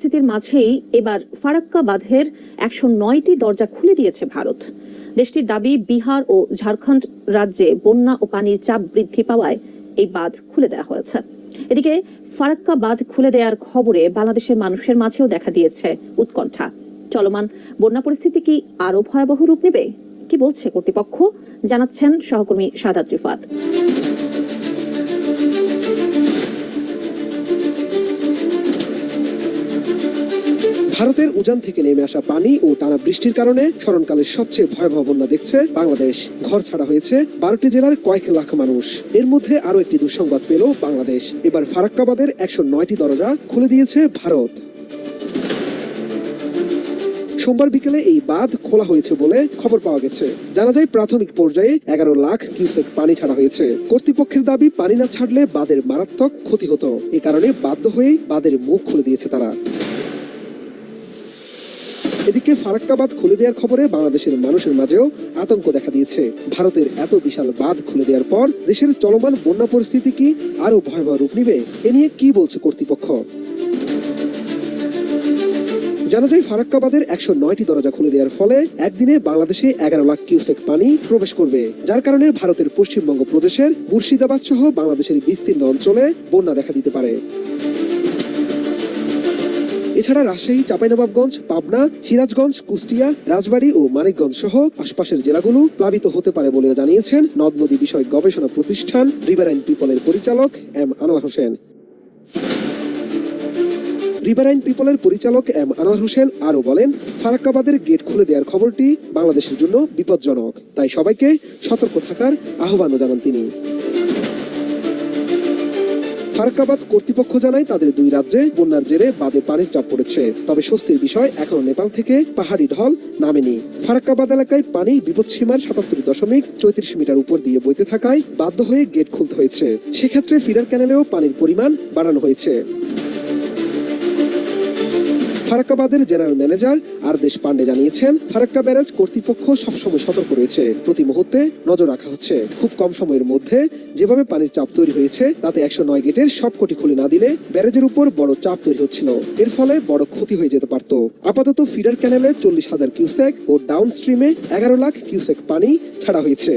পরিস্থিতির মাঝেই এবার ফারাক্কা বাঁধের ১০৯টি দরজা খুলে দিয়েছে ভারত। দেশটির দাবি, বিহার ও ঝাড়খণ্ড রাজ্যে বন্যা ও পানির চাপ বৃদ্ধি পাওয়ায় এই বাঁধ খুলে দেওয়া হয়েছে। এদিকে ফারাক্কা বাঁধ খুলে দেওয়ার খবরে বাংলাদেশের মানুষের মাঝেও দেখা দিয়েছে উৎকণ্ঠা। চলমান বন্যা পরিস্থিতি কি আরো ভয়াবহ রূপ নেবে? কি বলছে কর্তৃপক্ষ, জানাচ্ছেন সহকর্মী শাহাদাত রিফাত। ভারতের উজান থেকে নেমে আসা পানি ও টানা বৃষ্টির কারণে স্মরণকালের সবচেয়ে ভয়াবহ বন্যা দেখছে বাংলাদেশ। ঘর ছাড়া হয়েছে 12টি জেলার কয়েক লাখ মানুষ। এর মধ্যে আরো একটি দুঃসংবাদ পেল বাংলাদেশ। এবার ফারাক্কা বাঁধের ১০৯টি দরজা খুলে দিয়েছে ভারত। সোমবার বিকেলে এই বাঁধ খোলা হয়েছে বলে খবর পাওয়া গেছে। জানা যায়, প্রাথমিক পর্যায়ে 11 লাখ কিউসেক পানি ছাড়া হয়েছে। কর্তৃপক্ষের দাবি, পানি না ছাড়লে বাঁধের মারাত্মক ক্ষতি হতো। এ কারণে বাধ্য হয়েই বাঁধের মুখ খুলে দিয়েছে তারা। এদিকে ফারাক্কা বাঁধ খুলে দেওয়ার খবরে বাংলাদেশের মানুষের মাঝেও আতঙ্ক দেখা দিয়েছে। ভারতের এত বিশাল বাঁধ খুলে দেওয়ার পর দেশের চলমান বন্যা পরিস্থিতি কি আরো ভয়াবহ রূপ নিবে? এ নিয়ে কি বলছে কর্তৃপক্ষ? জানা যায়, ফারাক্কা বাঁধের ১০৯টি দরজা খুলে দেওয়ার ফলে একদিনে বাংলাদেশে 11 লাখ কিউসেক পানি প্রবেশ করবে, যার কারণে ভারতের পশ্চিমবঙ্গ প্রদেশের মুর্শিদাবাদ সহ বাংলাদেশের বিস্তীর্ণ অঞ্চলে বন্যা দেখা দিতে পারে। এছাড়া রাজশাহী, চাঁপাইনবাবগঞ্জ, পাবনা, সিরাজগঞ্জ, কুষ্টিয়া, রাজবাড়ী ও মানিকগঞ্জ সহ আশপাশের জেলাগুলো প্লাবিত হতে পারে বলে জানিয়েছেন নদ নদী বিষয়ক গবেষণা প্রতিষ্ঠান রিভারাইন পিপলের পরিচালক এম আনোয়ার হোসেন। রিভারাইন পিপলের পরিচালক এম আনোয়ার হোসেন আরো বলেন, ফারাক্কা বাঁধের গেট খুলে দেওয়ার খবরটি বাংলাদেশের জন্য বিপজ্জনক, তাই সবাইকে সতর্ক থাকার আহ্বানও জানান তিনি। ফারাক্কা বাঁধ কর্তৃপক্ষ জানায়, তাদের দুই রাজ্যে বন্যার জেরে বাঁধে পানির চাপ পড়েছে। তবে স্বস্তির বিষয়, এখনো নেপাল থেকে পাহাড়ি ঢল নামেনি। ফারাক্কা বাঁধ এলাকায় পানি বিপদসীমার ৭৭.৩৪ মিটার উপর দিয়ে বইতে থাকায় বাধ্য হয়ে গেট খুলতে হয়েছে। সেক্ষেত্রে ফিডার ক্যানেলেও পানির পরিমাণ বাড়ানো হয়েছে। ফারাক্কা বাঁধের জেনারেল ম্যানেজার আরদেশ পান্ডে জানিয়েছেন, ফারাক্কা ব্যারাজ কর্তৃপক্ষ সবসময় সতর্ক রয়েছে। প্রতি মুহূর্তে নজর রাখা হচ্ছে। খুব কম সময়ের মধ্যে যেভাবে পানির চাপ তৈরি হয়েছে, তাতে ১০৯ গেটের সবকটি খুলে না দিলে ব্যারাজের উপর বড় চাপ তৈরি হচ্ছিল। এর ফলে বড় ক্ষতি হয়ে যেতে পারত। আপাতত ফিডার ক্যানেলে ৪০,০০০ কিউসেক ও ডাউন স্ট্রিমে 11 লাখ কিউসেক পানি ছাড়া হয়েছে।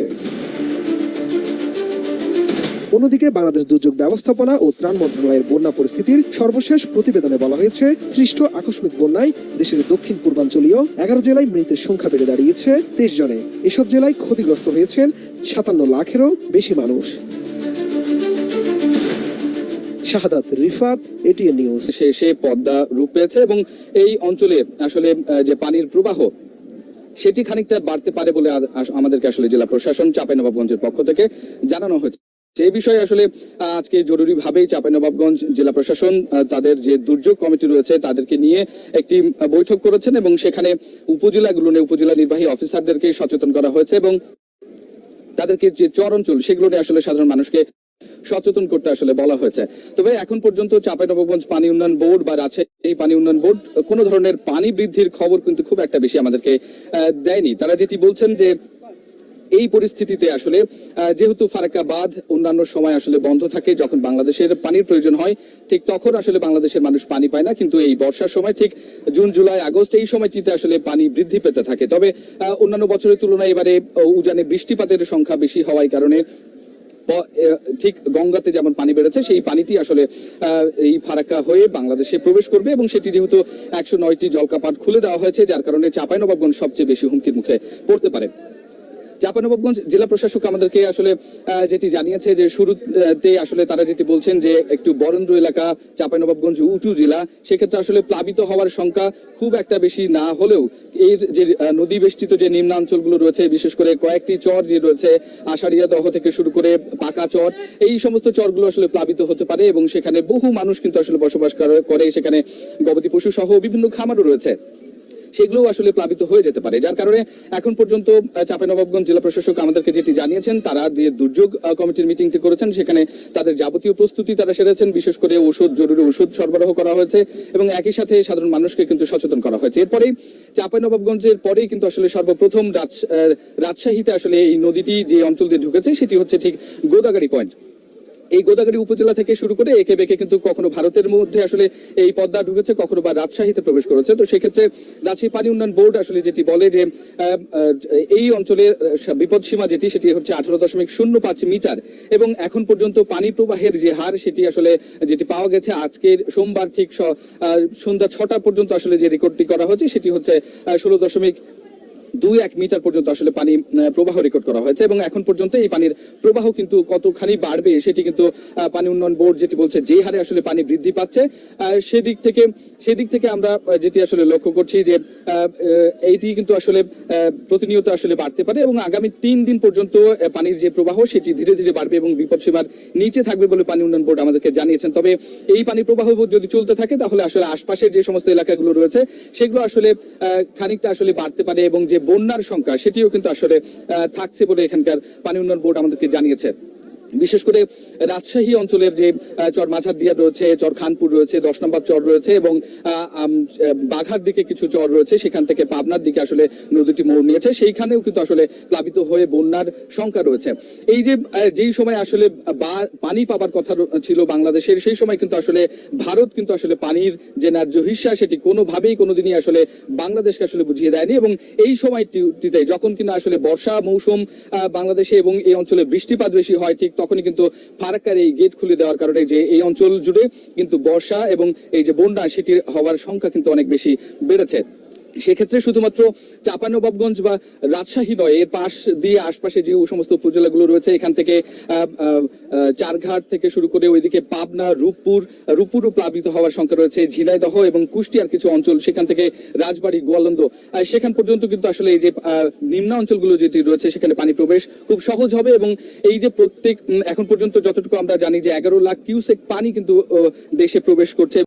অন্যদিকে বাংলাদেশ দুর্যোগ ব্যবস্থাপনা ও ত্রাণ মন্ত্রণালয়ের বন্যা পরিস্থিতির সর্বশেষ প্রতিবেদনে বলা হয়েছে, সৃষ্ট আকস্মিক বন্যায় দেশের দক্ষিণ পূর্বাঞ্চলীয় 11 জেলায় মৃতের সংখ্যা বেড়ে দাঁড়িয়েছে 23 জনে। এসব জেলায় ক্ষতিগ্রস্ত হয়েছেন ৫৭ লাখেরও বেশি মানুষ। শাহাদাত রিফাত, এটিএন নিউজ। শেষে পদ্মা রূপ পেয়েছে এবং এই অঞ্চলে আসলে যে পানির প্রবাহ সেটি খানিকটা বাড়তে পারে বলে আমাদেরকে আসলে জেলা প্রশাসন চাঁপাইনবাবগঞ্জের পক্ষ থেকে জানানো হয়েছে। এই বিষয়ে আসলে আজকে জরুরিভাবেই চাঁপাইনবাবগঞ্জ জেলা প্রশাসন তাদের যে দুর্যোগ কমিটি রয়েছে তাদেরকে নিয়ে একটি বৈঠক করেছেন এবং সেখানে উপজেলা নির্বাহী অফিসারদেরকে সচেতন করা হয়েছে এবং তাদেরকে যে চর অঞ্চল সেগুলো নিয়ে আসলে সাধারণ মানুষকে সচেতন করতে আসলে বলা হয়েছে। তবে এখন পর্যন্ত চাঁপাইনবাবগঞ্জ পানি উন্নয়ন বোর্ড বা রাজশাহী পানি উন্নয়ন বোর্ড কোনো ধরনের পানি বৃদ্ধির খবর কিন্তু খুব একটা বেশি আমাদেরকে দেয়নি। তারা যেটি বলছেন যে এই পরিস্থিতিতে আসলে যেহেতু ফারাক্কা বাঁধ অন্যান্য সময় আসলে বন্ধ থাকে, যখন বাংলাদেশের পানির প্রয়োজন হয় ঠিক তখন আসলে বাংলাদেশের মানুষ পানি পায় না, কিন্তু এই বর্ষার সময় ঠিক জুন, জুলাই, আগস্ট এই সময়টিতে আসলে পানি বৃদ্ধি পেতে থাকে। তবে অন্যান্য বছরের তুলনায় এবারে উজানে বৃষ্টিপাতের সংখ্যা বেশি হওয়ার কারণে ঠিক গঙ্গাতে যেমন পানি বেড়েছে, সেই পানিটি আসলে এই ফারাক্কা হয়ে বাংলাদেশে প্রবেশ করবে এবং সেটি যেহেতু ১০৯টি জলকাপাট খুলে দেওয়া হয়েছে, যার কারণে চাঁপাইনবাবগঞ্জ সবচেয়ে বেশি হুমকির মুখে পড়তে পারে। চাঁপাইনবাবগঞ্জ জেলা প্রশাসক আমাদেরকে আসলে যেটি জানিয়েছে যে শুরুতে আসলে তারা যেটি বলছেন যে একটু বরেন্দ্র এলাকা চাঁপাইনবাবগঞ্জ উঁচু জেলা, সেক্ষেত্রে আসলে প্লাবিত হওয়ার সংখ্যা খুব একটা বেশি না হলেও এর যে নদী বেষ্টিত যে নিম্নাঞ্চলগুলো রয়েছে, বিশেষ করে কয়েকটি চর যে রয়েছে আষাঢ়িয়া দহ থেকে শুরু করে পাকা চর, এই সমস্ত চরগুলো আসলে প্লাবিত হতে পারে এবং সেখানে বহু মানুষ কিন্তু আসলে বসবাস করে। সেখানে গবাদি পশু সহ বিভিন্ন খামারও রয়েছে, সেগুলো আসলে প্লাবিত হয়ে যেতে পারে। যার কারণে এখন পর্যন্ত চাঁপাইনবাবগঞ্জ জেলা প্রশাসক আমাদেরকে যেটি জানিয়েছেন, তারা যে দুর্যোগ কমিটির মিটিংটি করেছেন সেখানে তাদের যাবতীয় প্রস্তুতি তারা সেরেছেন। বিশেষ করে জরুরি ওষুধ সরবরাহ করা হয়েছে এবং একই সাথে সাধারণ মানুষকে কিন্তু সচেতন করা হয়েছে। এরপরেই চাঁপাইনবাবগঞ্জের পরেই কিন্তু আসলে সর্বপ্রথম রাজশাহীতে আসলে এই নদীটি যে অঞ্চল দিয়ে ঢুকেছে সেটি হচ্ছে ঠিক গোদাগাড়ি পয়েন্ট। এই গোদাগাড়ি উপজেলা থেকে শুরু করে একে বেঁকে কিন্তু কখনো ভারতের মধ্যে আসলে এই পদ্মা ঢুকেছে, কখনো বা রাজশাহীতে প্রবেশ করেছে। তো সেক্ষেত্রে রাজশাহী পানি উন্নয়ন বোর্ড আসলে যেটি বলে যে এই অঞ্চলের বিপদ সীমা সেটি হচ্ছে 18.05 মিটার, এবং এখন পর্যন্ত পানি প্রবাহের যে হার সেটি আসলে যেটি পাওয়া গেছে আজকের সোমবার ঠিক সন্ধ্যা 6টা পর্যন্ত আসলে যে রেকর্ডটি করা হয়েছে সেটি হচ্ছে 16.21 মিটার পর্যন্ত আসলে পানি প্রবাহ রেকর্ড করা হয়েছে। এবং এখন পর্যন্ত এই পানির প্রবাহ কিন্তু কতখানি বাড়বে সেটি কিন্তু পানি উন্নয়ন বোর্ড যেটি বলছে, যে হারে আসলে পানি বৃদ্ধি পাচ্ছে সেদিক থেকে আমরা যেটি আসলে লক্ষ্য করছি যে এইটি কিন্তু আসলে প্রতিনিয়ত আসলে বাড়তে পারে, এবং আগামী 3 দিন পর্যন্ত পানির যে প্রবাহ সেটি ধীরে ধীরে বাড়বে এবং বিপদসীমার নিচে থাকবে বলে পানি উন্নয়ন বোর্ড আমাদেরকে জানিয়েছেন। তবে এই পানি প্রবাহ যদি চলতে থাকে তাহলে আসলে আশপাশের যে সমস্ত এলাকাগুলো রয়েছে সেগুলো আসলে খানিকটা আসলে বাড়তে পারে, এবং যে বন্যার সংখ্যা সেটিও কিন্তু আসলে থাকছে বলে এখানকার পানি উন্নয়ন বোর্ড আমাদেরকে জানিয়েছে। বিশেষ করে রাজশাহী অঞ্চলের যে চর মাঝারদিয়া রয়েছে, চর খানপুর রয়েছে, 10 নম্বর চর রয়েছে, এবং বাঘার দিকে কিছু চর রয়েছে, সেখান থেকে পাবনার দিকে আসলে নদীটি মোড় নিয়েছে, সেইখানেও কিন্তু আসলে প্লাবিত হয়ে বন্যার শঙ্কা রয়েছে। এই যে যেই সময় আসলে পানি পাবার কথা ছিল বাংলাদেশের, সেই সময় কিন্তু আসলে ভারত কিন্তু আসলে পানির যে ন্যায্য হিস্সা সেটি কোনোভাবেই কোনোদিনই আসলে বাংলাদেশকে আসলে বুঝিয়ে দেয়নি, এবং এই সময়টিতে যখন কিনা আসলে বর্ষা মৌসুম বাংলাদেশে এবং এই অঞ্চলে বৃষ্টিপাত বেশি হয়, ঠিক তখনই কিন্তু ফারাক্কার এই গেট খুলে দেওয়ার কারণে যে এই অঞ্চল জুড়ে কিন্তু বর্ষা এবং এই যে বন্যা সেটির হওয়ার সংখ্যা কিন্তু অনেক বেশি বেড়েছে। সেক্ষেত্রে শুধুমাত্র চাঁপাইনবাবগঞ্জ বা রাজশাহী নয়, এর পাশ দিয়ে আশপাশে যে সমস্ত উপজেলাগুলো রয়েছে, এখান থেকে চারঘাট থেকে শুরু করে ওইদিকে পাবনা, রূপপুরও প্লাবিত হওয়ার সংখ্যা রয়েছে, ঝিনাইদহ এবং কুষ্টিয়ার কিছু অঞ্চল, সেখান থেকে রাজবাড়ী, গোয়ালন্দ, সেখান পর্যন্ত কিন্তু আসলে এই যে নিম্ন অঞ্চলগুলো যেটি রয়েছে সেখানে পানি প্রবেশ খুব সহজ হবে। এবং এই যে এখন পর্যন্ত যতটুকু আমরা জানি যে 11 লাখ কিউসেক পানি কিন্তু দেশে প্রবেশ করছে।